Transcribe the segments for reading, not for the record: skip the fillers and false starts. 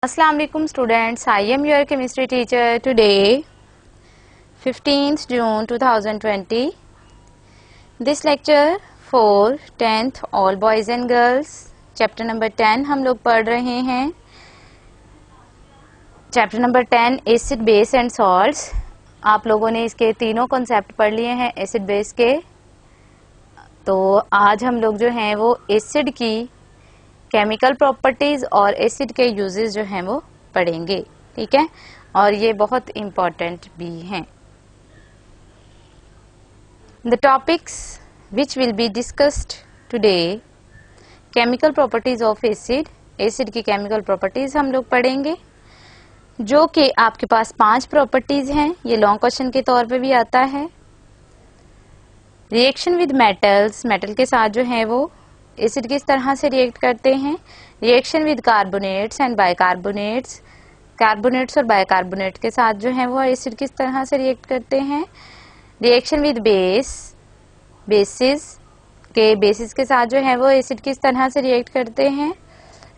Assalamu alaikum students, I am your chemistry teacher. Today 15th June 2020, this lecture for 10th all boys and girls chapter number 10 हम लोग पढ़ रहे हैं. Chapter number 10 acid base and salts. आप लोगों ने इसके तीनों कॉन्सेप्ट पढ़ लिए हैं एसिड बेस के. तो आज हम लोग जो हैं वो एसिड की केमिकल प्रॉपर्टीज और एसिड के यूजेस जो हैं वो पढ़ेंगे. ठीक है, और ये बहुत इम्पोर्टेंट भी हैं. The topics which will be discussed today, chemical properties of acid. Acid की केमिकल प्रॉपर्टीज हम लोग पढ़ेंगे, जो कि आपके पास 5 प्रॉपर्टीज हैं. ये लॉन्ग क्वेश्चन के तौर पे भी आता है. रिएक्शन विद मेटल्स, मेटल के साथ जो है वो एसिड किस तरह से रिएक्ट करते हैं. Reaction with carbonates and bicarbonates, carbonates और बाइकार्बोनेट के साथ जो है वो एसिड किस तरह से रिएक्ट करते हैं. रिएक्शन विद बेस, बेसिस के बेसिस के साथ जो है वो एसिड किस तरह से रिएक्ट करते हैं.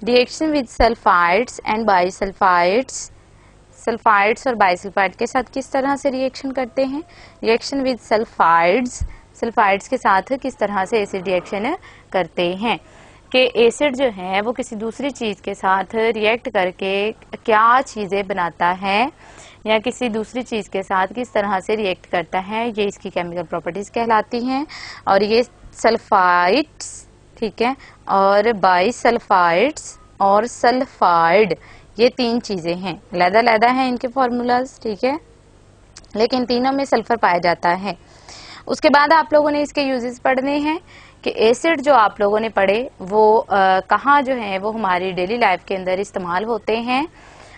Reaction with sulphides and bisulphides, sulphides और बाइसल्फाइड के साथ किस तरह से रिएक्शन करते हैं. रिएक्शन विद सल्फाइड्स, सल्फाइड्स के साथ किस तरह से एसिड रिएक्शन करते हैं. कि एसिड जो है वो किसी दूसरी चीज के साथ रिएक्ट करके क्या चीजें बनाता है या किसी दूसरी चीज के साथ किस तरह से रिएक्ट करता है, ये इसकी केमिकल प्रॉपर्टीज कहलाती हैं. और ये सल्फाइड्स, ठीक है, और बाइसल्फाइड्स और सल्फाइड, ये 3 चीजें हैं. अलग-अलग हैं इनके फॉर्मूलाज, ठीक है, लेकिन तीनों में सल्फर पाया जाता है. उसके बाद आप लोगों ने इसके यूजेस पढ़ने हैं कि एसिड जो आप लोगों ने पढ़े वो कहाँ जो है वो हमारी डेली लाइफ के अंदर इस्तेमाल होते हैं,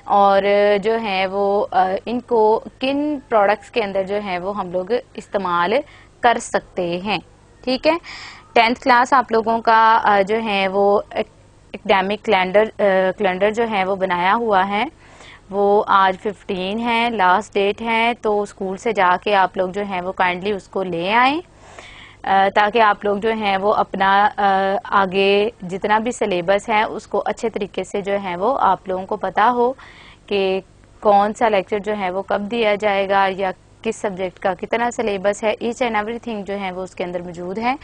और जो है वो इनको किन प्रोडक्ट्स के अंदर जो है वो हम लोग इस्तेमाल कर सकते हैं. ठीक है, 10th क्लास आप लोगों का जो है वो एकेडमिक कैलेंडर जो है वो बनाया हुआ है. वो आज 15 है, लास्ट डेट है, तो स्कूल से जाके आप लोग जो है वो काइंडली उसको ले आएं, ताकि आप लोग जो हैं वो अपना आगे जितना भी सिलेबस है उसको अच्छे तरीके से जो है वो आप लोगों को पता हो कि कौन सा लेक्चर जो है वो कब दिया जाएगा या किस सब्जेक्ट का कितना सिलेबस है. ईच एंड एवरीथिंग जो है वो उसके अंदर मौजूद है,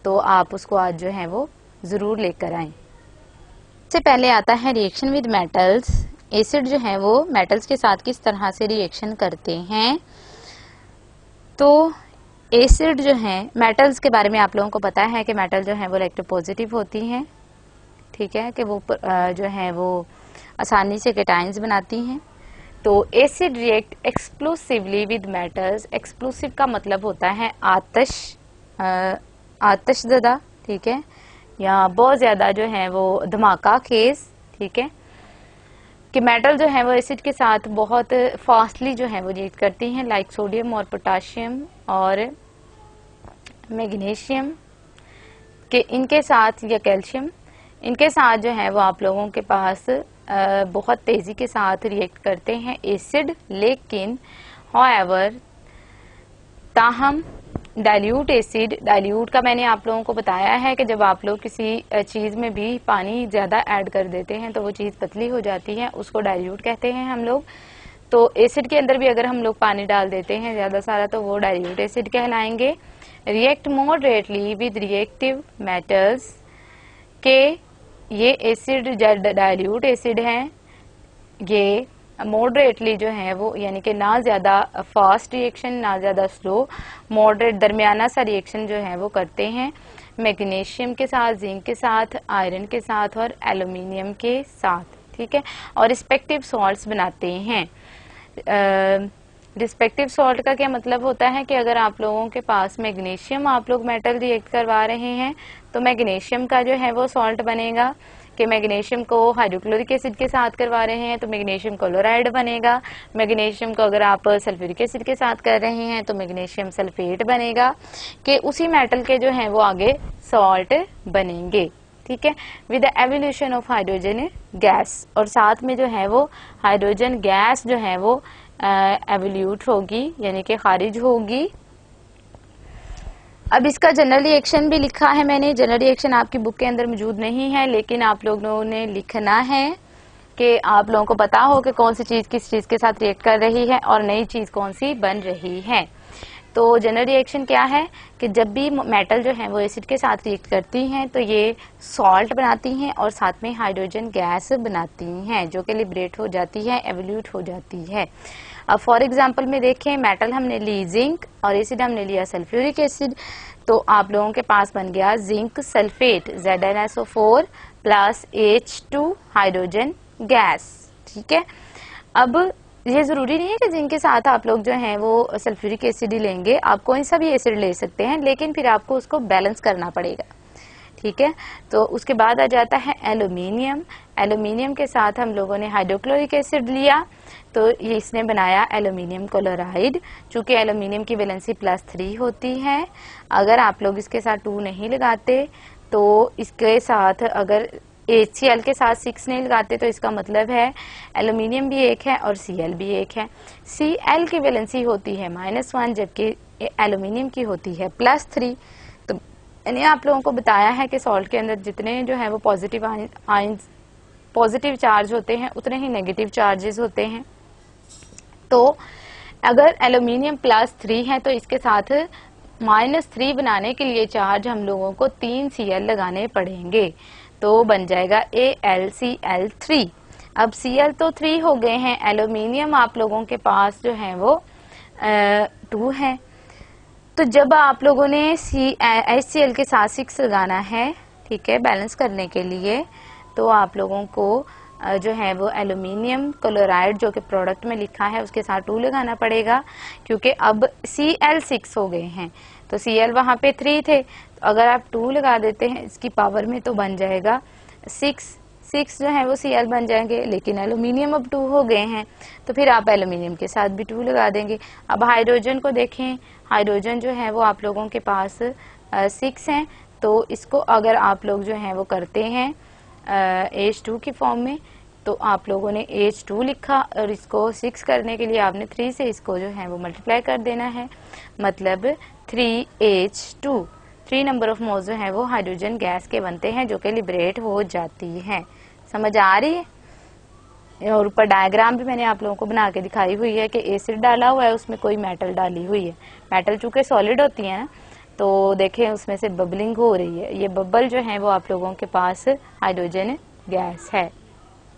तो आप उसको आज जो है वो ज़रूर लेकर आएँ. सबसे पहले आता है रिएक्शन विद मेटल्स. एसिड जो है वो मेटल्स के साथ किस तरह से रिएक्शन करते हैं. तो एसिड जो है, मेटल्स के बारे में आप लोगों को पता है कि मेटल जो है वो इलेक्ट्रोपॉजिटिव होती हैं. ठीक है, कि वो जो है वो आसानी से कैटायंस बनाती हैं. तो acid react explosively with metals. Explosive का मतलब होता है आतशज़दा, ठीक है, या बहुत ज्यादा जो है वो धमाका खेज. ठीक है, कि मेटल जो है वो एसिड के साथ बहुत फास्टली जो है वो रिएक्ट करती हैं, लाइक सोडियम और पोटाशियम और मैग्नीशियम के इनके साथ, या कैल्शियम, इनके साथ जो है वो आप लोगों के पास बहुत तेजी के साथ रिएक्ट करते हैं एसिड. लेकिन हाउएवर, ताहम डाइल्यूट एसिड, डाइल्यूट का मैंने आप लोगों को बताया है कि जब आप लोग किसी चीज में भी पानी ज्यादा ऐड कर देते हैं तो वो चीज पतली हो जाती है, उसको डाइल्यूट कहते हैं हम लोग. तो एसिड के अंदर भी अगर हम लोग पानी डाल देते हैं ज्यादा सारा तो वो डाइल्यूट एसिड कहलाएंगे. React moderately with reactive metals, के ये एसिड डाइल्यूट एसिड हैं, ये मॉडरेटली जो है वो यानी कि ना ज्यादा फास्ट रिएक्शन ना ज्यादा स्लो, मॉडरेट दरमियाना सा रिएक्शन जो है वो करते हैं मैग्नीशियम के साथ, जिंक के साथ, आयरन के साथ और एल्यूमिनियम के साथ. ठीक है, और रिस्पेक्टिव सॉल्ट्स बनाते हैं. रिस्पेक्टिव सॉल्ट का क्या मतलब होता है कि अगर आप लोगों के पास मैग्नीशियम आप लोग मेटल रिएक्ट करवा रहे हैं तो मैग्नीशियम का जो है वो सॉल्ट बनेगा. कि मैग्नीशियम को हाइड्रोक्लोरिक एसिड के साथ करवा रहे हैं तो मैग्नीशियम क्लोराइड बनेगा. मैग्नीशियम को अगर आप सल्फ्यूरिक एसिड के साथ कर रहे हैं तो मैग्नीशियम सल्फेट बनेगा. कि उसी मेटल के जो है वो आगे सॉल्ट बनेंगे. ठीक है, with the evolution of hydrogen gas, और साथ में जो है वो हाइड्रोजन गैस जो है वो एवोल्यूट होगी यानी कि खारिज होगी. अब इसका जनरल रिएक्शन भी लिखा है मैंने. जनरल रिएक्शन आपकी बुक के अंदर मौजूद नहीं है, लेकिन आप लोगों ने लिखना है कि आप लोगों को पता हो कि कौन सी चीज किस चीज के साथ रिएक्ट कर रही है और नई चीज कौन सी बन रही है। तो जनरल रिएक्शन क्या है कि जब भी मेटल जो है वो एसिड के साथ रिएक्ट करती हैं तो ये सॉल्ट बनाती हैं और साथ में हाइड्रोजन गैस बनाती हैं जो कि लिबरेट हो जाती है, एवोल्यूट हो जाती है। अब फॉर एग्जांपल में देखें, मेटल हमने ली जिंक और एसिड हमने लिया सल्फ्यूरिक एसिड, तो आप लोगों के पास बन गया zinc sulphate ZnSO4 plus H2 hydrogen gas. ठीक है, अब ये जरूरी नहीं है कि जिंक के साथ आप लोग जो हैं वो सल्फ्यूरिक एसिड ही लेंगे, आप कोई सा भी एसिड ले सकते हैं, लेकिन फिर आपको उसको बैलेंस करना पड़ेगा। ठीक है, तो उसके बाद आ जाता है एल्यूमिनियम। एल्यूमिनियम के साथ हम लोगों ने हाइड्रोक्लोरिक एसिड लिया, तो ये इसने बनाया एल्यूमिनियम क्लोराइड। चूंकि एल्यूमिनियम की वैलेंसी +3 होती है, अगर आप लोग इसके साथ 2 नहीं लगाते तो इसके साथ अगर HCl के साथ 6 नहीं लगाते तो इसका मतलब है एल्यूमिनियम भी एक है और Cl भी एक है। Cl की वैलेंसी होती है -1 जबकि एल्यूमिनियम की होती है +3। तो मैंने आप लोगों को बताया है कि सॉल्ट के अंदर जितने जो है वो पॉजिटिव चार्ज होते हैं उतने ही नेगेटिव चार्जेस होते हैं। तो अगर एल्यूमिनियम +3 है तो इसके साथ -3 बनाने के लिए चार्ज हम लोगों को 3 Cl लगाने पड़ेंगे, तो बन जाएगा AlCl3। अब Cl तो 3 हो गए हैं, एल्यूमिनियम आप लोगों के पास जो है वो 2 है। तो जब आप लोगों ने HCl के साथ 6 लगाना है, ठीक है, बैलेंस करने के लिए, तो आप लोगों को जो है वो एल्यूमिनियम क्लोराइड जो कि प्रोडक्ट में लिखा है उसके साथ 2 लगाना पड़ेगा, क्योंकि अब Cl 6 हो गए हैं तो Cl वहां पे 3 थे, तो अगर आप 2 लगा देते हैं इसकी पावर में तो बन जाएगा 6 जो है वो Cl बन जाएंगे, लेकिन एल्यूमिनियम अब 2 हो गए हैं तो फिर आप एल्यूमिनियम के साथ भी 2 लगा देंगे। अब हाइड्रोजन को देखें, हाइड्रोजन जो है वो आप लोगों के पास 6 हैं, तो इसको अगर आप लोग जो है वो करते हैं H2 की फॉर्म में, तो आप लोगों ने H2 लिखा और इसको 6 करने के लिए आपने 3 से इसको जो है वो मल्टीप्लाई कर देना है, मतलब 3H2। 3 नंबर ऑफ मोल्स जो है वो हाइड्रोजन गैस के बनते हैं जो कि लिबरेट हो जाती है। समझ आ रही है? और ऊपर डायग्राम भी मैंने आप लोगों को बना के दिखाई हुई है कि एसिड डाला हुआ है, उसमें कोई मेटल डाली हुई है। मेटल चूंकि सॉलिड होती है ना, तो देखें उसमें से बबलिंग हो रही है, ये बबल जो है वो आप लोगों के पास हाइड्रोजन गैस है।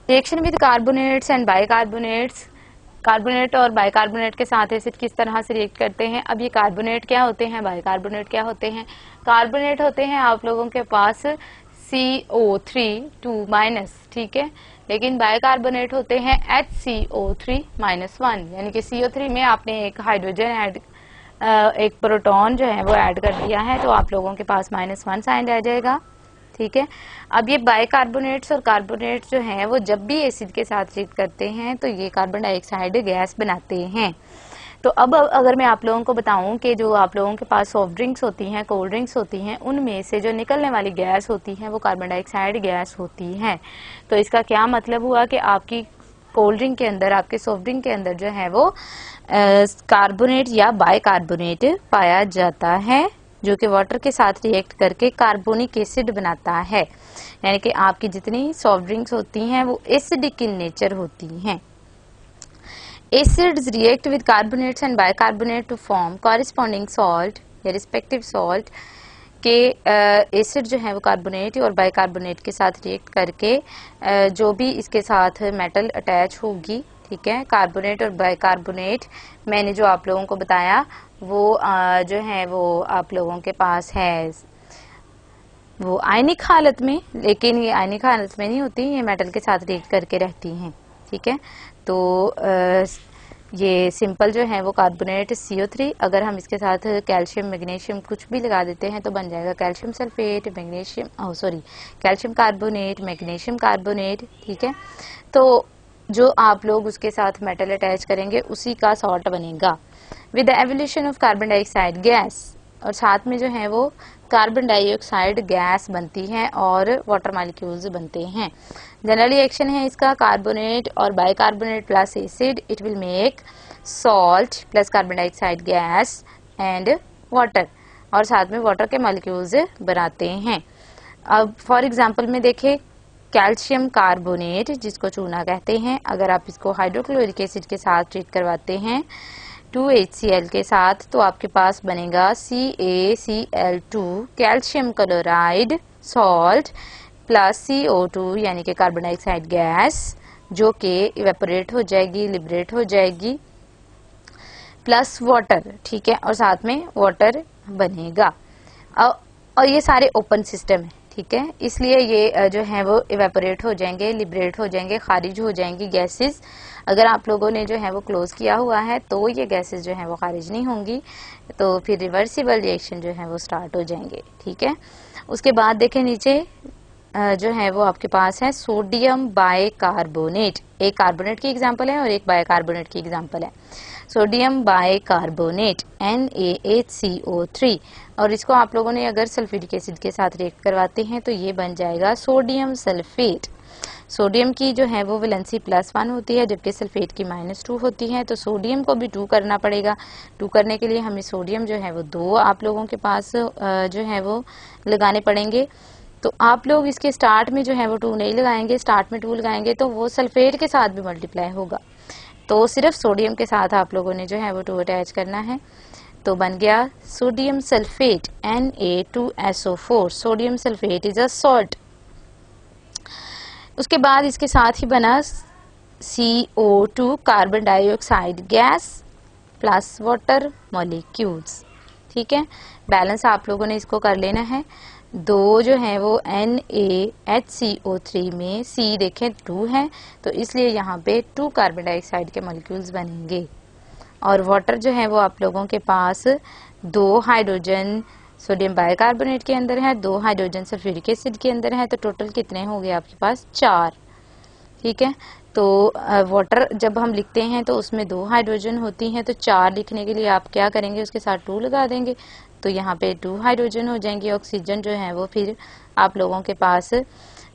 Reaction with carbonates and bicarbonates, carbonate और बाइकार्बोनेट के साथ एसिड किस तरह से रिएक्ट करते हैं। अब ये कार्बोनेट क्या होते हैं, बाइकार्बोनेट क्या होते हैं। कार्बोनेट होते हैं आप लोगों के पास CO3 2-, ठीक है, लेकिन बाइकार्बोनेट होते हैं HCO3-1, यानी कि CO3 में आपने एक हाइड्रोजन एक प्रोटॉन जो है वो ऐड कर दिया है, तो आप लोगों के पास -1 साइन रह जाएगा। ठीक है, अब ये बाइकार्बोनेट्स और कार्बोनेट्स जो हैं वो जब भी एसिड के साथ रिएक्ट करते हैं तो ये कार्बन डाइऑक्साइड गैस बनाते हैं। तो अब अगर मैं आप लोगों को बताऊं कि जो आप लोगों के पास सॉफ्ट ड्रिंक्स होती हैं, कोल्ड ड्रिंक्स होती हैं, उनमें से जो निकलने वाली गैस होती है वो कार्बन डाइऑक्साइड गैस होती है। तो इसका क्या मतलब हुआ कि आपकी कोल्ड ड्रिंक के अंदर, आपके सॉफ्ट ड्रिंक के अंदर जो है वो कार्बोनेट या बाइकार्बोनेट पाया जाता है, जो कि वाटर के साथ रिएक्ट करके कार्बोनिक एसिड बनाता है। यानी कि आपकी जितनी सॉफ्ट ड्रिंक्स होती हैं वो एसिडिक इन नेचर होती हैं। Acids react with carbonates and bicarbonate to form corresponding salt या रिस्पेक्टिव सॉल्ट के एसिड जो है वो कार्बोनेट और बाइकार्बोनेट के साथ रिएक्ट करके जो भी इसके साथ मेटल अटैच होगी, ठीक है, कार्बोनेट और बाइकार्बोनेट मैंने जो आप लोगों को बताया वो जो है वो आप लोगों के पास है वो आयनिक हालत में, लेकिन ये आयनिक हालत में नहीं होती, ये मेटल के साथ रिएक्ट करके रहती हैं। ठीक है, तो ये सिंपल जो है वो कार्बोनेट CO3, अगर हम इसके साथ कैल्शियम मैग्नीशियम कुछ भी लगा देते हैं तो बन जाएगा calcium sulphate, calcium carbonate, magnesium carbonate. ठीक है, तो जो आप लोग उसके साथ मेटल अटैच करेंगे उसी का सॉल्ट बनेगा with the evolution of carbon dioxide gas, और साथ में जो है वो कार्बन डाइऑक्साइड गैस बनती है और वाटर मॉलिक्यूल्स बनते हैं। जनरल रिएक्शन है इसका कार्बोनेट और bicarbonate plus acid, it will make salt plus carbon dioxide gas and water, और साथ में वाटर के मॉलिक्यूल्स बनाते हैं। अब फॉर एग्जांपल में देखें कैल्शियम कार्बोनेट, जिसको चूना कहते हैं, अगर आप इसको हाइड्रोक्लोरिक एसिड के साथ ट्रीट करवाते हैं 2HCl के साथ, तो आपके पास बनेगा CaCl2 calcium chloride salt plus CO2 यानी कि कार्बन डाइऑक्साइड गैस, जो कि इवेपोरेट हो जाएगी, लिबरेट हो जाएगी, प्लस वाटर, ठीक है, और साथ में वाटर बनेगा। और ये सारे ओपन सिस्टम है, ठीक है, इसलिए ये जो है वो इवेपोरेट हो जाएंगे, लिबरेट हो जाएंगे, खारिज हो जाएंगी गैसेस। अगर आप लोगों ने जो है वो क्लोज किया हुआ है तो ये गैसेस जो है वो खारिज नहीं होंगी, तो फिर रिवर्सिबल रिएक्शन जो है वो स्टार्ट हो जाएंगे, ठीक है। उसके बाद देखें नीचे जो है वो आपके पास है सोडियम बाइकार्बोनेट, एक कार्बोनेट की एग्जांपल है और एक बाइकार्बोनेट की एग्जांपल है। सोडियम बाइकार्बोनेट NaHCO3, और इसको आप लोगों ने अगर सल्फ्यूरिक एसिड के साथ रिएक्ट करवाते हैं तो ये बन जाएगा सोडियम सल्फेट। सोडियम की जो है वो वैलेंसी +1 होती है, जबकि सल्फेट की -2 होती है, तो सोडियम को भी 2 करना पड़ेगा। 2 करने के लिए हमें सोडियम जो है वो 2 आप लोगों के पास जो है वो लगाने पड़ेंगे। तो आप लोग इसके स्टार्ट में जो है वो 2 नहीं लगाएंगे, स्टार्ट में 2 लगाएंगे तो वो सल्फेट के साथ भी मल्टीप्लाई होगा, तो सिर्फ सोडियम के साथ आप लोगों ने जो है वो 2 अटैच करना है, तो बन गया sodium sulphate Na2SO4। Sodium sulphate is a salt. उसके बाद इसके साथ ही बना CO2 carbon dioxide gas plus water molecules, ठीक है। बैलेंस आप लोगों ने इसको कर लेना है। 2 जो है वो NaHCO3 में C देखें 2 है, तो इसलिए यहाँ पे 2 कार्बन डाइऑक्साइड के मॉलिक्यूल्स बनेंगे, और वाटर जो है वो आप लोगों के पास 2 हाइड्रोजन सोडियम बाइकार्बोनेट के अंदर है, 2 हाइड्रोजन सल्फ्यूरिक एसिड के अंदर है, तो टोटल कितने हो गए आपके पास 4, ठीक है। तो वाटर जब हम लिखते हैं तो उसमें 2 हाइड्रोजन होती हैं, तो 4 लिखने के लिए आप क्या करेंगे, उसके साथ 2 लगा देंगे, तो यहाँ पे 2 हाइड्रोजन हो जाएंगे। ऑक्सीजन जो है वो फिर आप लोगों के पास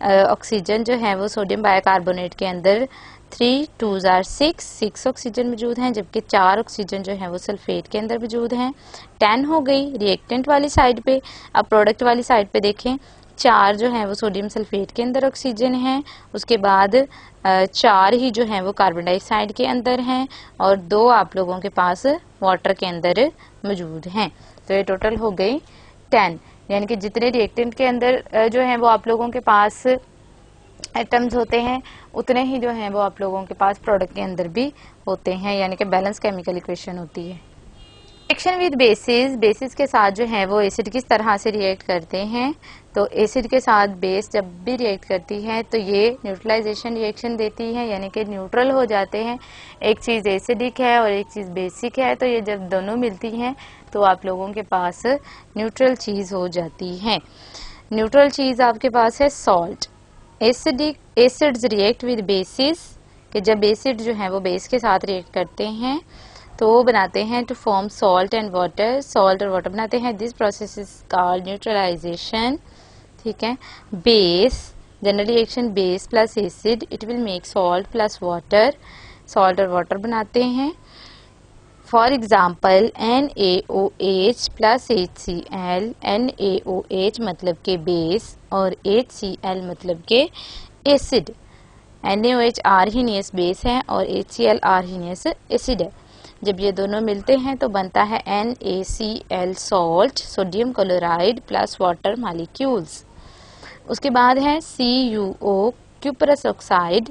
ऑक्सीजन जो है वो सोडियम बाइकार्बोनेट के अंदर 3 2s are 6 ऑक्सीजन मौजूद हैं, जबकि 4 ऑक्सीजन जो है वो सल्फेट के अंदर मौजूद हैं। 10 हो गई रिएक्टेंट वाली साइड पे। अब प्रोडक्ट वाली साइड पे देखें, 4 जो है वो सोडियम सल्फेट के अंदर ऑक्सीजन है, उसके बाद 4 ही जो है वो कार्बन डाइऑक्साइड के अंदर हैं, और 2 आप लोगों के पास वाटर के अंदर मौजूद हैं, तो ये टोटल हो गई 10। यानी कि जितने रिएक्टेंट के अंदर जो है वो आप लोगों के पास एटम्स होते हैं, उतने ही जो है वो आप लोगों के पास प्रोडक्ट के अंदर भी होते हैं, यानी कि बैलेंस केमिकल इक्वेशन होती है। रिएक्शन विद बेसिस, बेसिस के साथ जो है वो एसिड किस तरह से रिएक्ट करते हैं, तो एसिड के साथ बेस जब भी रिएक्ट करती है तो ये न्यूट्रलाइजेशन रिएक्शन देती है, यानी कि न्यूट्रल हो जाते हैं। एक चीज़ एसिडिक है और एक चीज़ बेसिक है, तो ये जब दोनों मिलती हैं तो आप लोगों के पास न्यूट्रल चीज़ हो जाती है। न्यूट्रल चीज़ आपके पास है salt. Acids react with basis, कि जब एसिड जो है वो बेस के साथ रिएक्ट करते हैं तो वो बनाते हैं to form salt and water, salt और वाटर बनाते हैं। This process is called neutralisation, ठीक है। Base, general reaction base plus acid, it will make salt plus water, salt और वाटर बनाते हैं। For example NaOH plus HCl, NaOH मतलब के बेस और HCl मतलब के एसिड। NaOH आर्हीनियस बेस है और HCl आर्हीनियस एसिड है। जब ये दोनों मिलते हैं तो बनता है NaCl salt, sodium chloride plus water molecules. उसके बाद है CuO क्यूपरस ऑक्साइड,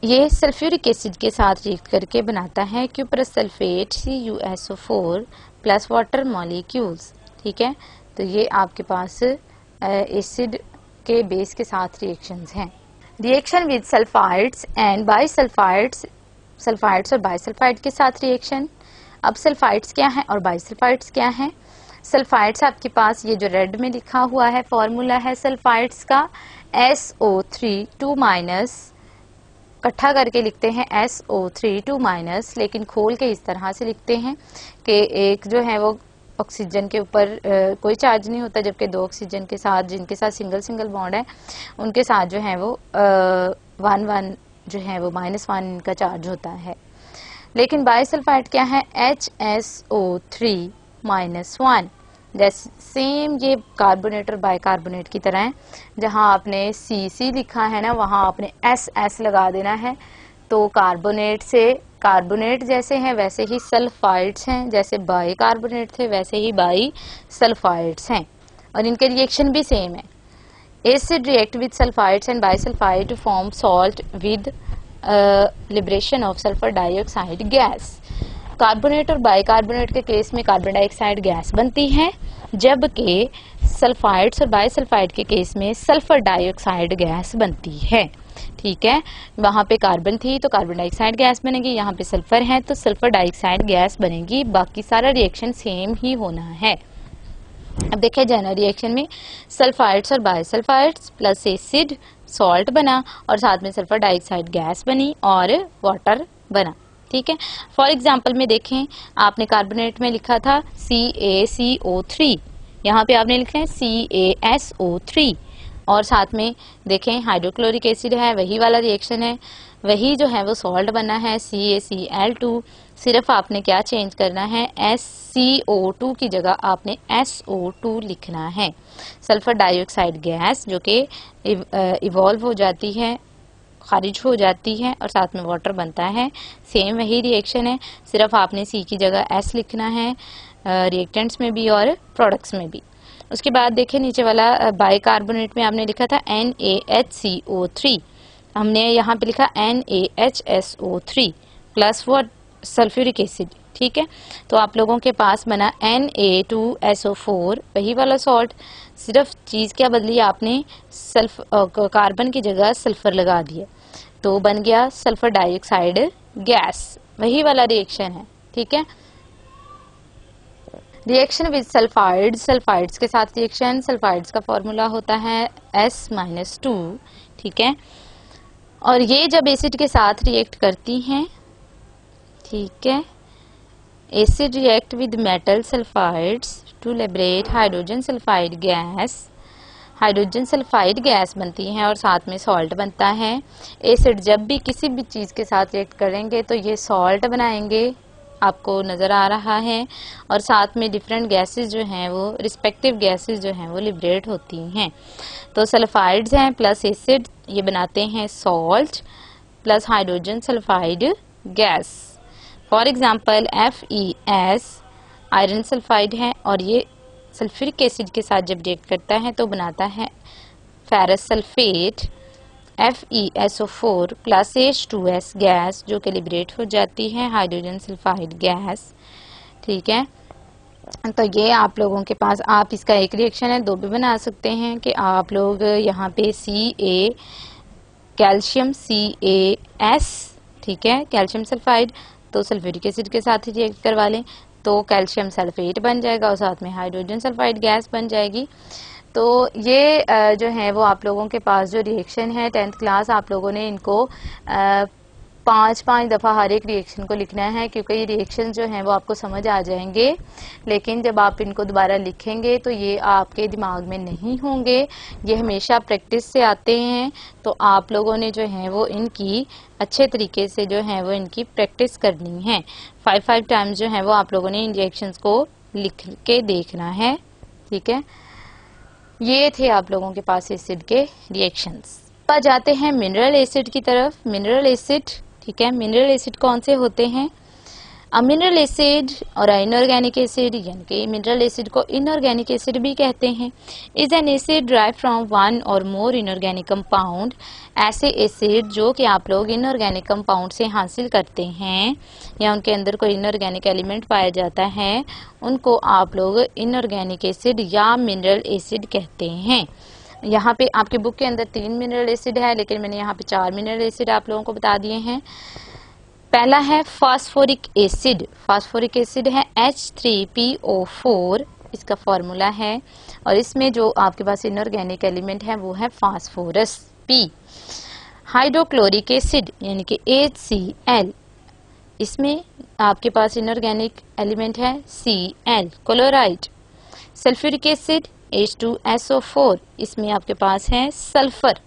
ये सल्फ्यूरिक एसिड के साथ रिएक्ट करके बनाता है cuprous sulphate CuSO4 plus water molecules, ठीक है। तो ये आपके पास एसिड के बेस के साथ रिएक्शंस हैं। Reaction with sulphides and bisulphides, sulphides और बाइसल्फाइड के साथ रिएक्शन। अब सल्फाइड्स क्या है और बाइसल्फाइड्स क्या है। सल्फाइड्स आपके पास ये जो रेड में लिखा हुआ है फॉर्मूला है सल्फाइड्स का SO3 2- इकट्ठा करके लिखते हैं SO3 2-, लेकिन खोल के इस तरह से लिखते हैं कि एक जो है वो ऑक्सीजन के ऊपर कोई चार्ज नहीं होता, जबकि 2 ऑक्सीजन के साथ जिनके साथ सिंगल सिंगल बॉन्ड है उनके साथ जो है वो 1 जो है वो -1 का चार्ज होता है। लेकिन बाइसल्फाइड क्या है HSO3 -1, जैसे सेम ये कार्बोनेट और बाइकार्बोनेट की तरह है, जहां आपने सी लिखा है ना वहां आपने एस लगा देना है। तो कार्बोनेट से कार्बोनेट जैसे हैं वैसे ही सल्फाइड्स हैं, जैसे बाइकार्बोनेट थे वैसे ही बाई सल्फाइड्स हैं, और इनके रिएक्शन भी सेम है। Acid react with sulphides and bisulphide to form salt with liberation of sulphur dioxide gas. Carbonate और बाइकार्बोनेट के केस में कार्बन डाइऑक्साइड गैस बनती है, जबकि सल्फाइड्स और बाइसल्फाइड के केस में सल्फर डाइऑक्साइड गैस बनती है। ठीक है, वहां पे कार्बन थी तो कार्बन डाइऑक्साइड गैस बनेगी, यहाँ पे सल्फर है तो सल्फर डाइऑक्साइड गैस बनेगी। बाकी सारा रिएक्शन सेम ही होना है। अब देखिए जनरल रिएक्शन में सल्फाइड्स और बाइसल्फाइड्स प्लस एसिड सॉल्ट बना और साथ में सल्फर डाइऑक्साइड गैस बनी और वाटर बना। ठीक है, फॉर एग्जांपल में देखें, आपने कार्बोनेट में लिखा था CaCO3, यहाँ पे आपने लिखा है CaSO3, और साथ में देखें हाइड्रोक्लोरिक एसिड है, वही वाला रिएक्शन है, वही जो है वो सॉल्ट बना है CaCl2। सिर्फ आपने क्या चेंज करना है, SCO2 की जगह आपने SO2 लिखना है। सल्फर डाइऑक्साइड गैस जो कि इवॉल्व हो जाती है, खारिज हो जाती है, और साथ में वाटर बनता है। सेम वही रिएक्शन है, सिर्फ आपने सी की जगह एस लिखना है, रिएक्टेंट्स में भी और प्रोडक्ट्स में भी। उसके बाद देखें नीचे वाला बाइकार्बोनेट में आपने लिखा था NaHCO3, हमने यहाँ पे लिखा NaHSO3 plus what sulphuric acid. ठीक है, तो आप लोगों के पास बना Na2SO4, वही वाला सॉल्ट, सिर्फ चीज क्या बदली, आपने कार्बन की जगह सल्फर लगा दिया तो बन गया सल्फर डाइऑक्साइड गैस, वही वाला रिएक्शन है। ठीक है, रिएक्शन विद सल्फाइड्स, सल्फाइड्स के साथ रिएक्शन, सल्फाइड्स का फॉर्मूला होता है S-2। ठीक है, और ये जब एसिड के साथ रिएक्ट करती हैं, ठीक है, acid react with metal sulphides to liberate hydrogen sulphide gas, hydrogen sulphide gas बनती है और साथ में सॉल्ट बनता है। एसिड जब भी किसी भी चीज के साथ रिएक्ट करेंगे तो ये सॉल्ट बनाएंगे, आपको नजर आ रहा है, और साथ में डिफरेंट गैसेस जो हैं वो रिस्पेक्टिव गैसेस जो हैं वो लिबरेट होती हैं। तो सल्फाइड्स हैं प्लस एसिड, ये बनाते हैं salt plus hydrogen sulphide gas. For example FeS iron sulphide है, और ये सल्फ्यूरिक एसिड के साथ जब रिएक्ट करता है तो बनाता है ferrous sulphate FeSO4 plus H2S gas, जो कि लिबरेट हो जाती है हाइड्रोजन सल्फाइड गैस। ठीक है, तो ये आप लोगों के पास, आप इसका एक रिएक्शन है, दो भी बना सकते हैं कि आप लोग यहाँ पे कैल्शियम CaS, ठीक है, कैल्शियम सल्फाइड, तो सल्फ्यूरिक एसिड के साथ ही रिएक्ट करवा लें तो कैल्शियम सल्फेट बन जाएगा और साथ में हाइड्रोजन सल्फाइड गैस बन जाएगी। तो ये जो है वो आप लोगों के पास जो रिएक्शन है 10th क्लास, आप लोगों ने इनको 5-5 दफ़ा हर एक रिएक्शन को लिखना है, क्योंकि ये रिएक्शन जो हैं वो आपको समझ आ जाएंगे, लेकिन जब आप इनको दोबारा लिखेंगे तो ये आपके दिमाग में नहीं होंगे। ये हमेशा प्रैक्टिस से आते हैं, तो आप लोगों ने जो है वो इनकी अच्छे तरीके से जो है वो इनकी प्रैक्टिस करनी है। 5-5 टाइम्स जो है वो आप लोगों ने इन रिएक्शंस को लिख के देखना है। ठीक है, ये थे आप लोगों के पास एसिड के रिएक्शंस। अब जाते हैं मिनरल एसिड की तरफ। मिनरल एसिड, ठीक है, मिनरल एसिड कौन से होते हैं? मिनरल एसिड और इनऑर्गेनिक एसिड, यानी कि मिनरल एसिड को इनऑर्गेनिक एसिड भी कहते हैं, is an acid drive from one और मोर इनऑर्गेनिक कंपाउंड। ऐसे एसिड जो कि आप लोग इनऑर्गेनिक कंपाउंड से हासिल करते हैं या उनके अंदर कोई इनऑर्गेनिक एलिमेंट पाया जाता है, उनको आप लोग इनऑर्गेनिक एसिड या मिनरल एसिड कहते हैं। यहाँ पे आपके बुक के अंदर 3 मिनरल एसिड है, लेकिन मैंने यहाँ पे 4 मिनरल एसिड आप लोगों को बता दिए हैं। पहला है फास्फोरिक एसिड। फास्फोरिक एसिड है H3PO4, इसका फॉर्मूला है, और इसमें जो आपके पास इनऑर्गेनिक एलिमेंट है वो है फास्फोरस P। हाइड्रोक्लोरिक एसिड यानी कि HCl, इसमें आपके पास इनऑर्गेनिक एलिमेंट है Cl, chloride. Sulphuric acid H2SO4, इसमें आपके पास है सल्फर।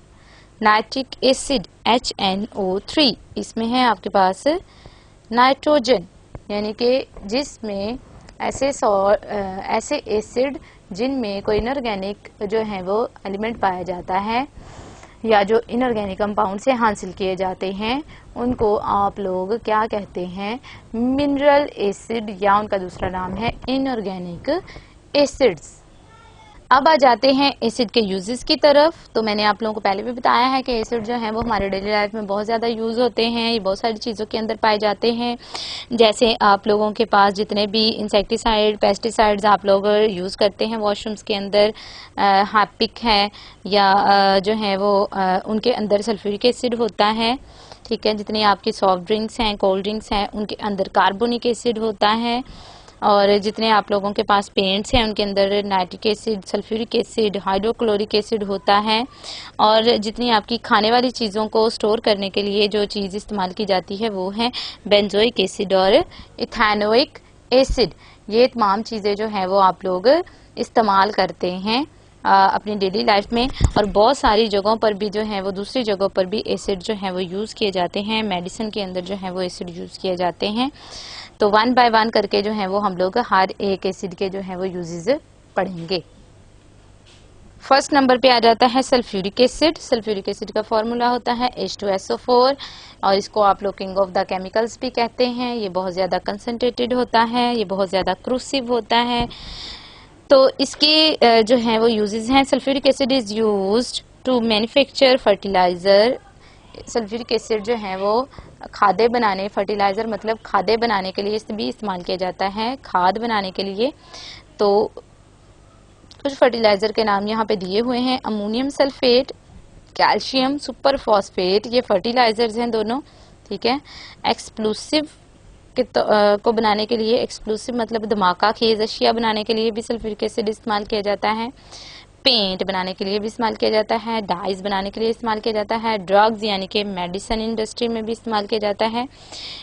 नाइट्रिक एसिड HNO3, इसमें है आपके पास नाइट्रोजन, यानी कि जिसमें ऐसे एसिड जिनमें कोई इनऑर्गेनिक जो है वो एलिमेंट पाया जाता है या जो इनऑर्गेनिक कंपाउंड से हासिल किए जाते हैं, उनको आप लोग क्या कहते हैं? मिनरल एसिड, या उनका दूसरा नाम है इनऑर्गेनिक एसिड्स। अब आ जाते हैं एसिड के यूजेस की तरफ। तो मैंने आप लोगों को पहले भी बताया है कि एसिड जो है वो हमारे डेली लाइफ में बहुत ज़्यादा यूज़ होते हैं, ये बहुत सारी चीज़ों के अंदर पाए जाते हैं। जैसे आप लोगों के पास जितने भी इंसेक्टिसाइड, पेस्टिसाइड्स आप लोग यूज़ करते हैं वॉशरूम्स के अंदर, हार्पिक है या जो है वो उनके अंदर सल्फ्यूरिक एसिड होता है। ठीक है, जितने आपकी सॉफ्ट ड्रिंक्स हैं, कोल्ड ड्रिंक्स हैं, उनके अंदर कार्बोनिक एसिड होता है। और जितने आप लोगों के पास पेंट्स हैं उनके अंदर nitric acid, sulphuric acid, hydrochloric acid होता है। और जितनी आपकी खाने वाली चीज़ों को स्टोर करने के लिए जो चीज़ इस्तेमाल की जाती है वो है बेंजोइक एसिड और इथेनोइक एसिड। ये तमाम चीज़ें जो है वो आप लोग इस्तेमाल करते हैं अपनी डेली लाइफ में। और बहुत सारी जगहों पर भी जो है वो, दूसरी जगहों पर भी एसिड जो है वो यूज़ किए जाते हैं। मेडिसिन के अंदर जो है वो एसिड यूज़ किए जाते हैं। तो वन बाय वन करके जो है वो हम लोग हर एक एसिड के जो है वो यूजेस पढ़ेंगे। फर्स्ट नंबर पे आ जाता है सल्फ्यूरिक एसिड। सल्फ्यूरिक एसिड का फॉर्मूला होता है H2SO4 और इसको आप लोग किंग ऑफ द केमिकल्स भी कहते हैं। ये बहुत ज़्यादा कंसनट्रेटेड होता है, ये बहुत ज़्यादा क्रूसिव होता है। तो इसके जो है वो यूजेस हैं। Sulphuric acid is used to manufacture fertiliser. Sulphuric acid जो है वो खादे बनाने, फर्टिलाइजर मतलब खादे बनाने के लिए भी इस्तेमाल किया जाता है, खाद बनाने के लिए। तो कुछ फर्टिलाइजर के नाम यहाँ पे दिए हुए हैं: ammonium sulphate, calcium super phosphate, ये फर्टिलाइजर्स हैं दोनों। ठीक है, एक्सप्लोसिव को बनाने के लिए, एक्सप्लोसिव मतलब धमाका खेज अशिया बनाने के लिए भी सल्फ्यूरिक एसिड इस्तेमाल किया जाता है। पेंट बनाने के लिए भी इस्तेमाल किया जाता है, डाइज बनाने के लिए इस्तेमाल किया जाता है, ड्रग्स यानी कि मेडिसिन इंडस्ट्री में भी इस्तेमाल किया जाता है।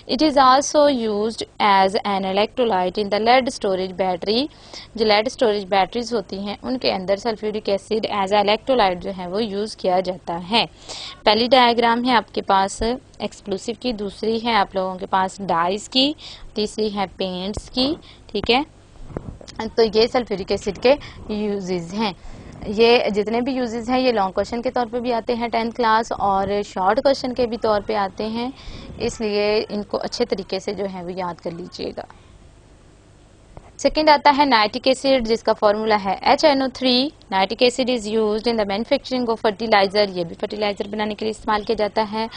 It is also used as an electrolyte in the lead storage battery. जो लेड स्टोरेज बैटरीज होती हैं उनके अंदर सल्फ्यूरिक एसिड एज इलेक्ट्रोलाइट जो है वो यूज़ किया जाता है। पहली डायग्राम है आपके पास एक्सप्लोसिव की, दूसरी है आप लोगों के पास डाइज की, तीसरी है पेंट्स की। ठीक है, तो ये सल्फ्यूरिक एसिड के यूजेस हैं। ये जितने भी यूजेस हैं ये लॉन्ग क्वेश्चन के तौर पे भी आते हैं 10th क्लास, और शॉर्ट क्वेश्चन के भी तौर पे आते हैं, इसलिए इनको अच्छे तरीके से जो है वो याद कर लीजिएगा। सेकेंड आता है नाइट्रिक एसिड, जिसका फॉर्मूला है HNO3। Nitric acid is used in the manufacturing of fertiliser. ये भी फर्टिलाइजर बनाने के लिए इस्तेमाल किया जाता है।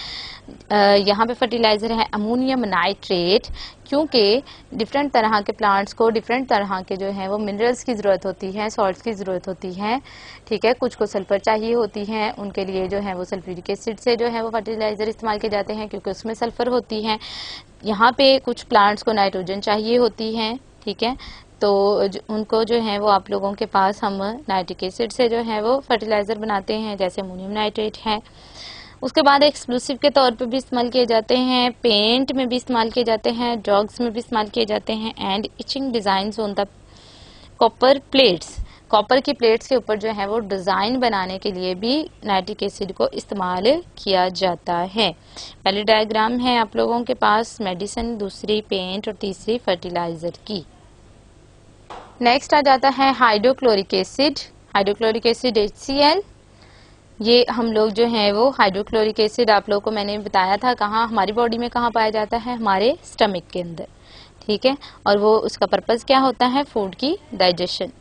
यहाँ पे फर्टिलाइजर है अमोनियम नाइट्रेट, क्योंकि डिफरेंट तरह के प्लांट्स को डिफरेंट तरह के जो है वो मिनरल्स की ज़रूरत होती है, सॉल्ट्स की ज़रूरत होती है। ठीक है, कुछ को सल्फर चाहिए होती है, उनके लिए जो है वो सल्फ्यूरिक एसिड से जो है वो फर्टिलाइजर इस्तेमाल किए जाते हैं क्योंकि उसमें सल्फर होती है। यहाँ पे कुछ प्लांट्स को नाइट्रोजन चाहिए होती है। ठीक है, तो उनको जो है वो आप लोगों के पास हम नाइट्रिक एसिड से जो है वो फर्टिलाइजर बनाते हैं, जैसे अमोनियम नाइट्रेट है। उसके बाद एक्सप्लोसिव के तौर पे भी इस्तेमाल किए जाते हैं, पेंट में भी इस्तेमाल किए जाते हैं, ड्रग्स में भी इस्तेमाल किए जाते हैं, and itching designs on the copper plates. Copper की प्लेट्स के ऊपर जो है वो डिजाइन बनाने के लिए भी नाइट्रिक एसिड को इस्तेमाल किया जाता है। पहली डायग्राम है आप लोगों के पास मेडिसिन, दूसरी पेंट और तीसरी फर्टिलाइजर की। नेक्स्ट आ जाता है hydrochloric acid. Hydrochloric acid HCl। ये हम लोग जो है वो हाइड्रोक्लोरिक एसिड आप लोगों को मैंने बताया था कहाँ, हमारी बॉडी में कहाँ पाया जाता है, हमारे स्टमक के अंदर। ठीक है, और वो उसका पर्पस क्या होता है, फूड की डाइजेशन।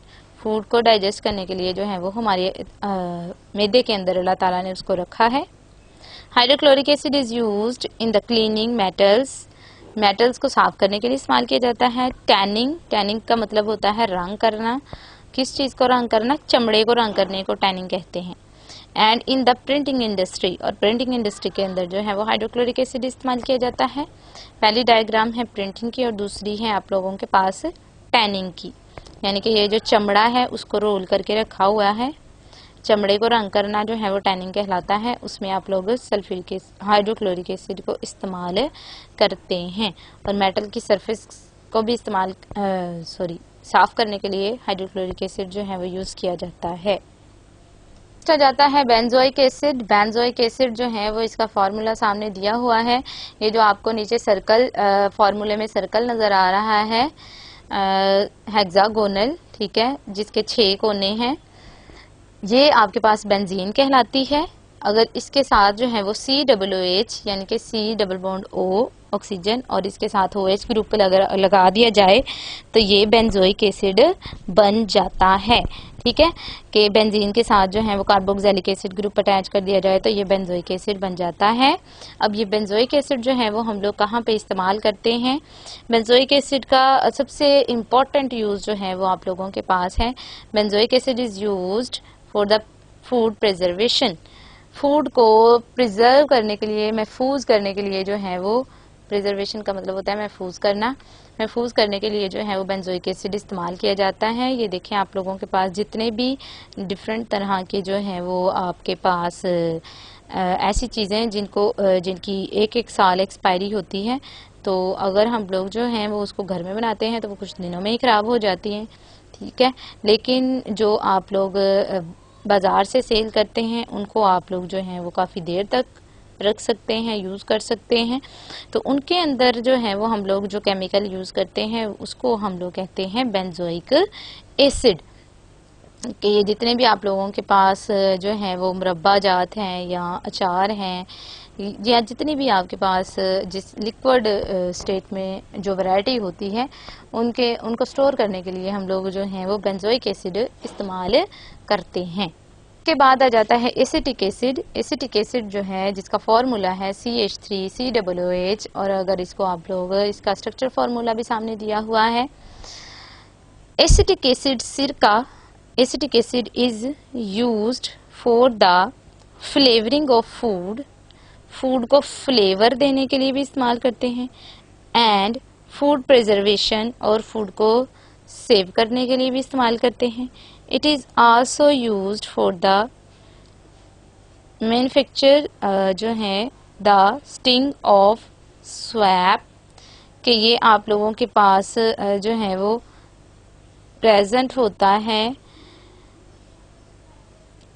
फूड को डाइजेस्ट करने के लिए जो है वो हमारे मैदे के अंदर अल्लाह ताला ने उसको रखा है। Hydrochloric acid is used in the cleaning metals. Metals को साफ करने के लिए इस्तेमाल किया जाता है। टैनिंग, टैनिंग का मतलब होता है रंग करना। किस चीज़ को रंग करना, चमड़े को रंग करने को टैनिंग कहते हैं। And in the printing industry, और प्रिंटिंग इंडस्ट्री के अंदर जो है वो हाइड्रोक्लोरिक एसिड इस्तेमाल किया जाता है। पहली डायग्राम है प्रिंटिंग की और दूसरी है आप लोगों के पास टैनिंग की, यानी कि ये जो चमड़ा है उसको रोल करके रखा हुआ है, चमड़े को रंग करना जो है वो टैनिंग कहलाता है। उसमें आप लोग सल्फ्यूरिक हाइड्रोक्लोरिक एसिड को इस्तेमाल करते हैं। और मेटल की सरफेस को भी इस्तेमाल साफ करने के लिए हाइड्रोक्लोरिक एसिड जो है वो यूज़ किया जाता है। जाता है बेंजोइक एसिड। बेंजोइक एसिड जो है वो इसका फॉर्मूला सामने दिया हुआ है। ये जो आपको नीचे सर्कल, फॉर्मूले में सर्कल नज़र आ रहा है, हेक्सागोनल, ठीक है, जिसके 6 कोने हैं, ये आपके पास बेंजीन कहलाती है। अगर इसके साथ जो है वो COOH यानी कि C double bond O oxygen और इसके साथ OH ग्रुप लगा दिया जाए तो ये बेंजोइक एसिड बन जाता है। ठीक है, कि बेंजीन के साथ जो है वो कार्बोक्सिलिक एसिड ग्रुप अटैच कर दिया जाए तो ये बेंजोइक एसिड बन जाता है। अब ये बेंजोइक एसिड जो है वो हम लोग कहाँ पे इस्तेमाल करते हैं? बेंजोइक एसिड का सबसे इम्पोर्टेंट यूज जो है वो आप लोगों के पास है। Benzoic acid is used for the food preservation. Food को प्रिजर्व करने के लिए, महफूज करने के लिए जो है वो, प्रिजर्वेशन का मतलब होता है महफूज करना, महफूज करने के लिए जो है वो बेंजोइक एसिड इस्तेमाल किया जाता है। ये देखें आप लोगों के पास जितने भी डिफरेंट तरह के जो हैं वो आपके पास ऐसी चीज़ें जिनकी एक एक साल एक्सपायरी होती है, तो अगर हम लोग जो हैं वो उसको घर में बनाते हैं तो वो कुछ दिनों में ही ख़राब हो जाती हैं। ठीक है, लेकिन जो आप लोग बाज़ार से सेल करते हैं उनको आप लोग जो हैं वो काफ़ी देर तक रख सकते हैं, यूज़ कर सकते हैं। तो उनके अंदर जो है वो हम लोग जो केमिकल यूज़ करते हैं उसको हम लोग कहते हैं बेंजोइक एसिड। कि ये जितने भी आप लोगों के पास जो है वो मुरब्बा जात हैं या अचार हैं या जितनी भी आपके पास जिस लिक्विड स्टेट में जो वैरायटी होती है उनको स्टोर करने के लिए हम लोग जो हैं वो बेंजोइक एसिड इस्तेमाल करते हैं। के बाद आ जाता है एसिटिक एसिड। एसिटिक एसिड जो है जिसका फॉर्मूला है CH3COOH, और अगर इसको आप लोग इसका स्ट्रक्चर फॉर्मूला भी सामने दिया हुआ है। एसिटिक एसिड सिरका, acetic acid is used for the flavouring of food. Food को फ्लेवर देने के लिए भी इस्तेमाल करते हैं, एंड फूड प्रिजर्वेशन, और फूड को सेव करने के लिए भी इस्तेमाल करते हैं। It is also used for the manufacture जो है द स्टिंग ऑफ स्वैप, कि ये आप लोगों के पास जो है वो प्रेजेंट होता है।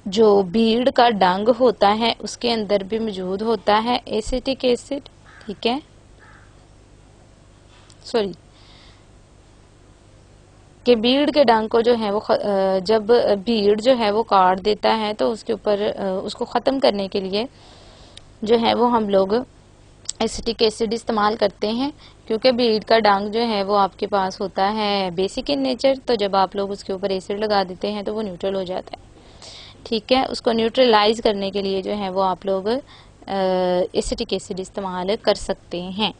जो भीड़ का डंग होता है उसके अंदर भी मौजूद होता है एसिटिक एसिड। ठीक है, सॉरी, कि भीड़ के डंग को जो है वो जब भीड़ जो है वो काट देता है तो उसके ऊपर उसको ख़त्म करने के लिए जो है वो हम लोग एसिटिक एसिड इस्तेमाल करते हैं। क्योंकि भीड़ का डंग जो है वो आपके पास होता है बेसिक इन नेचर, तो जब आप लोग उसके ऊपर एसिड लगा देते हैं तो वो न्यूट्रल हो जाता है। ठीक है, उसको न्यूट्रलाइज करने के लिए जो है वो आप लोग एसिटिक एसिड इस्तेमाल कर सकते हैं।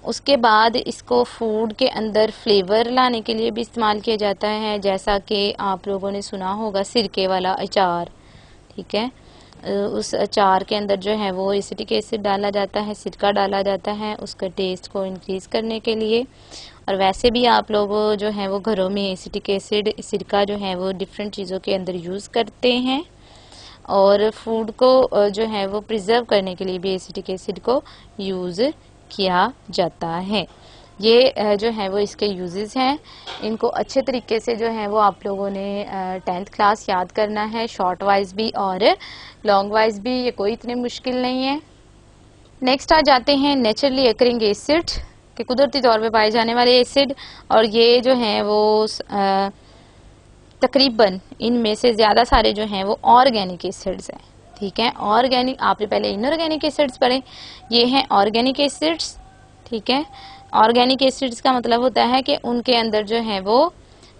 उसके बाद इसको फूड के अंदर फ्लेवर लाने के लिए भी इस्तेमाल किया जाता है, जैसा कि आप लोगों ने सुना होगा सिरके वाला अचार। ठीक है, उस अचार के अंदर जो है वो एसिटिक एसिड डाला जाता है, सिरका डाला जाता है उसका टेस्ट को इंक्रीज करने के लिए। और वैसे भी आप लोग जो है वो घरों में एसिटिक एसिड, सिरका जो है वो डिफरेंट चीज़ों के अंदर यूज़ करते हैं, और फूड को जो है वो प्रिजर्व करने के लिए भी एसिटिक एसिड को यूज़ किया जाता है। ये जो है वो इसके यूजेस हैं। इनको अच्छे तरीके से जो है वो आप लोगों ने 10th क्लास याद करना है, शॉर्ट वाइज भी और लॉन्ग वाइज भी, ये कोई इतने मुश्किल नहीं है। नेक्स्ट आ जाते हैं नेचुरली अकरिंग एसिड, के कुदरती तौर पे पाए जाने वाले एसिड, और ये जो है वो तकरीबन इनमें से ज़्यादा सारे जो हैं वो ऑर्गेनिक एसिड्स हैं। ठीक है, ऑर्गेनिक, आपने पहले इनऑर्गेनिक एसिड्स पढ़े, ये हैं ऑर्गेनिक एसिड्स। ठीक है, ऑर्गेनिक एसिड्स का मतलब होता है कि उनके अंदर जो है वो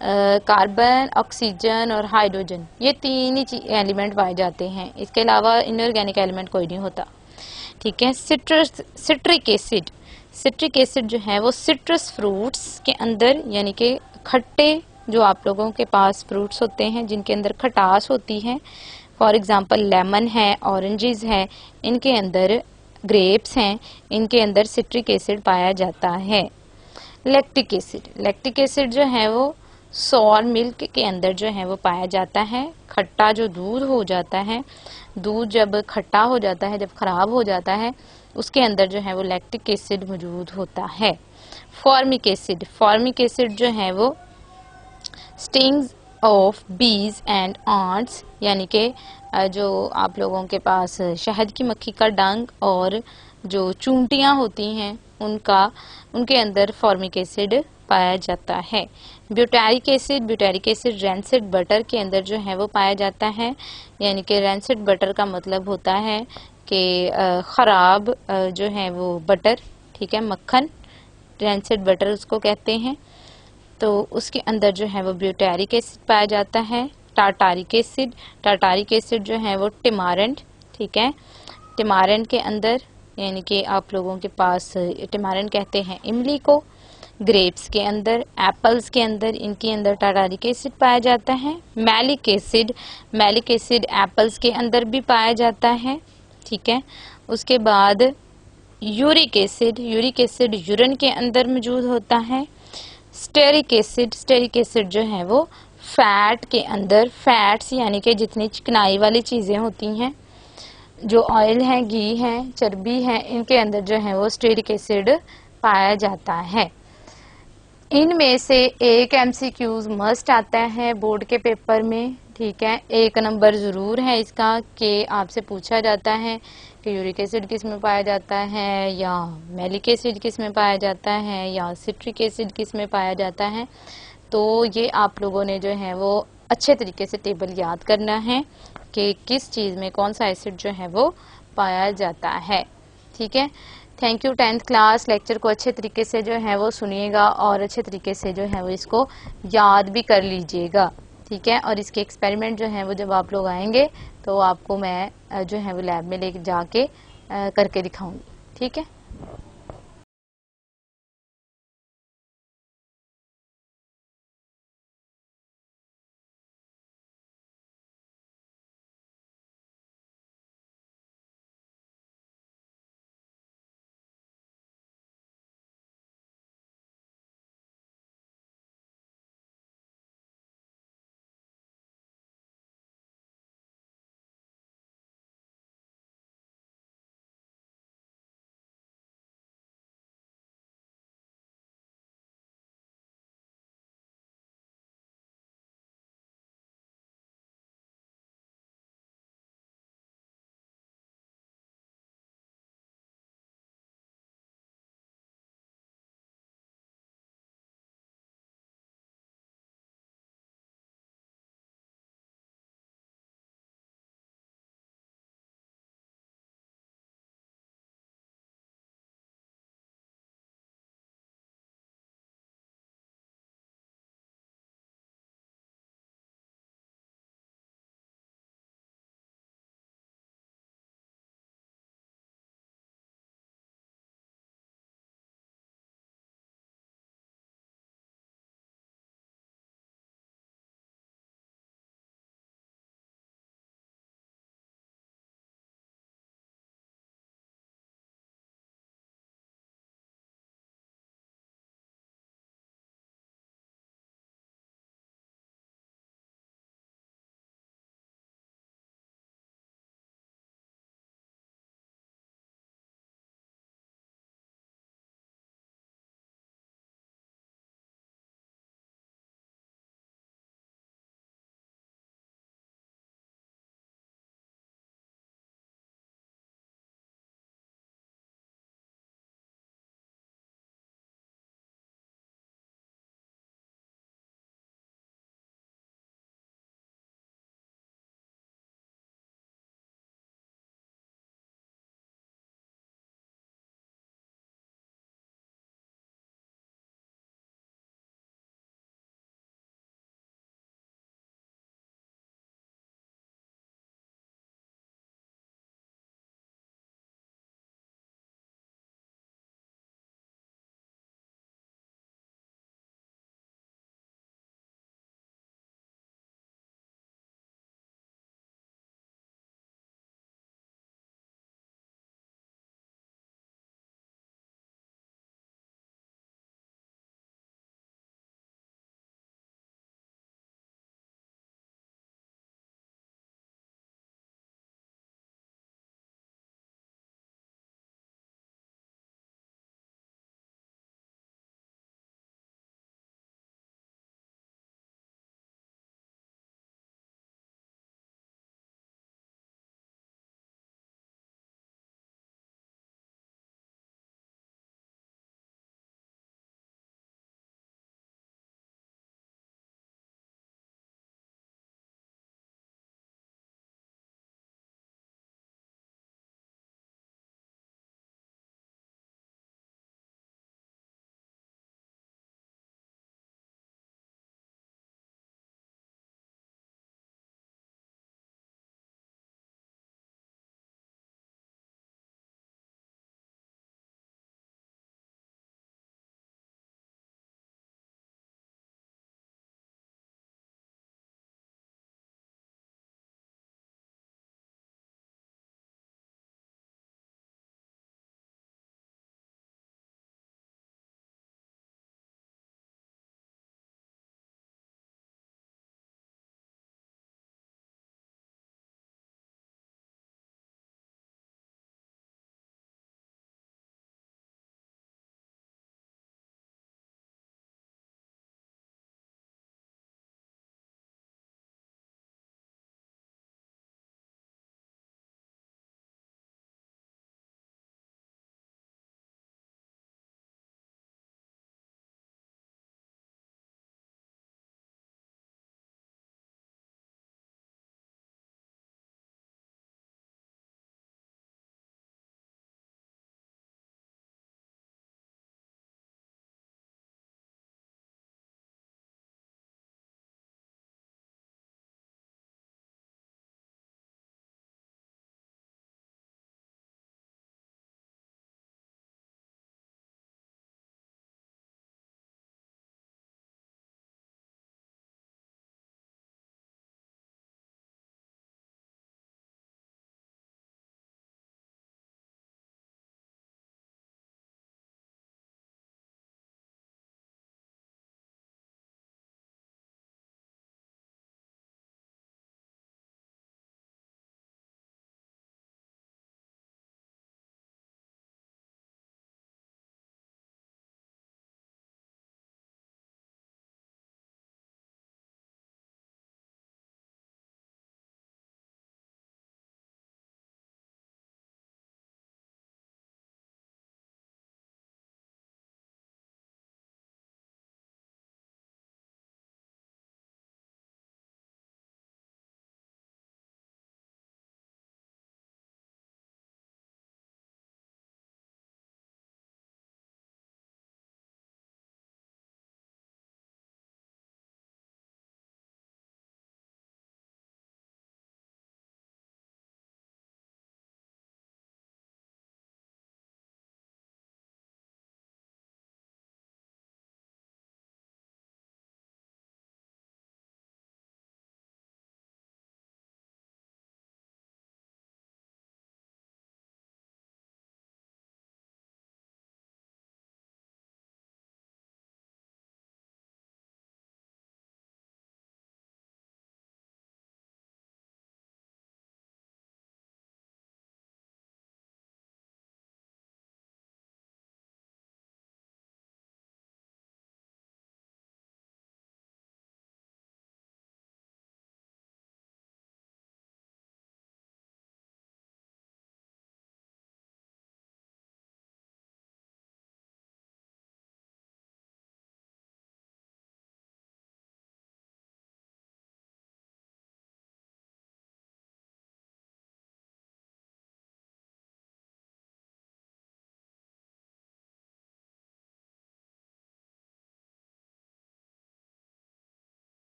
कार्बन, ऑक्सीजन और हाइड्रोजन, ये तीन ही एलिमेंट पाए जाते हैं, इसके अलावा इनऑर्गेनिक एलिमेंट कोई नहीं होता। ठीक है, सिट्रिक एसिड, सिट्रिक एसिड जो है वो सिट्रस फ्रूट्स के अंदर, यानी कि खट्टे जो आप लोगों के पास फ्रूट्स होते हैं जिनके अंदर खटास होती है, फॉर एग्जांपल लेमन है, ऑरेंजेस है, इनके अंदर, ग्रेप्स हैं, इनके अंदर सिट्रिक एसिड पाया जाता है। लैक्टिक एसिड, लैक्टिक एसिड जो है वो सॉर मिल्क के अंदर जो है वो पाया जाता है। खट्टा जो दूध हो जाता है, दूध जब खट्टा हो जाता है, जब खराब हो जाता है, उसके अंदर जो है वो लैक्टिक एसिड मौजूद होता है। फॉर्मिक एसिड, फॉर्मिक एसिड जो है वो स्टिंग्स ऑफ बीज एंड आंट्स, यानी कि जो आप लोगों के पास शहद की मक्खी का डंग और जो चूंटियां होती हैं, उनके अंदर फॉर्मिक एसिड पाया जाता है। ब्यूटारिक एसिड रैंसिड बटर के अंदर जो है वो पाया जाता है, यानी कि रैंसिड बटर का मतलब होता है कि खराब जो है वो बटर, ठीक है, मक्खन, रैंसिड बटर उसको कहते हैं। तो उसके अंदर जो है वो ब्यूटारिक एसिड पाया जाता है। टार्टारिक एसिड जो है वो टिमारेंट, ठीक है, टिमारेंट के अंदर, यानी कि आप लोगों के पास टिमारेंट कहते हैं इमली को। ग्रेप्स के अंदर, एप्पल्स के अंदर, इनके अंदर टार्टारिक एसिड पाया जाता है। मैलिक एसिड एप्पल्स के अंदर भी पाया जाता है, ठीक है। उसके बाद यूरिक एसिड यूरिन के अंदर मौजूद होता है। स्टेरिक एसिड जो है वो फैट के अंदर, फैट्स यानी कि जितनी चिकनाई वाली चीजें होती हैं, जो ऑयल है, घी है, चर्बी है, इनके अंदर जो है वो स्टेरिक एसिड पाया जाता है। इनमें से एक एमसीक्यूज मस्ट आता है बोर्ड के पेपर में, ठीक है। 1 नंबर जरूर है इसका कि आपसे पूछा जाता है कि यूरिक एसिड किस में पाया जाता है, या मैलिक एसिड किस में पाया जाता है, या सिट्रिक एसिड किस में पाया जाता है। तो ये आप लोगों ने जो है वो अच्छे तरीके से टेबल याद करना है कि किस चीज में कौन सा एसिड जो है वो पाया जाता है, ठीक है। Thank you 10th class. Lecture को अच्छे तरीके से जो है वो सुनिएगा और अच्छे तरीके से जो है वो इसको याद भी कर लीजिएगा, ठीक है। और इसके एक्सपेरिमेंट जो है वो जब आप लोग आएंगे तो आपको मैं जो है वो लैब में लेके जाके करके दिखाऊंगी, ठीक है।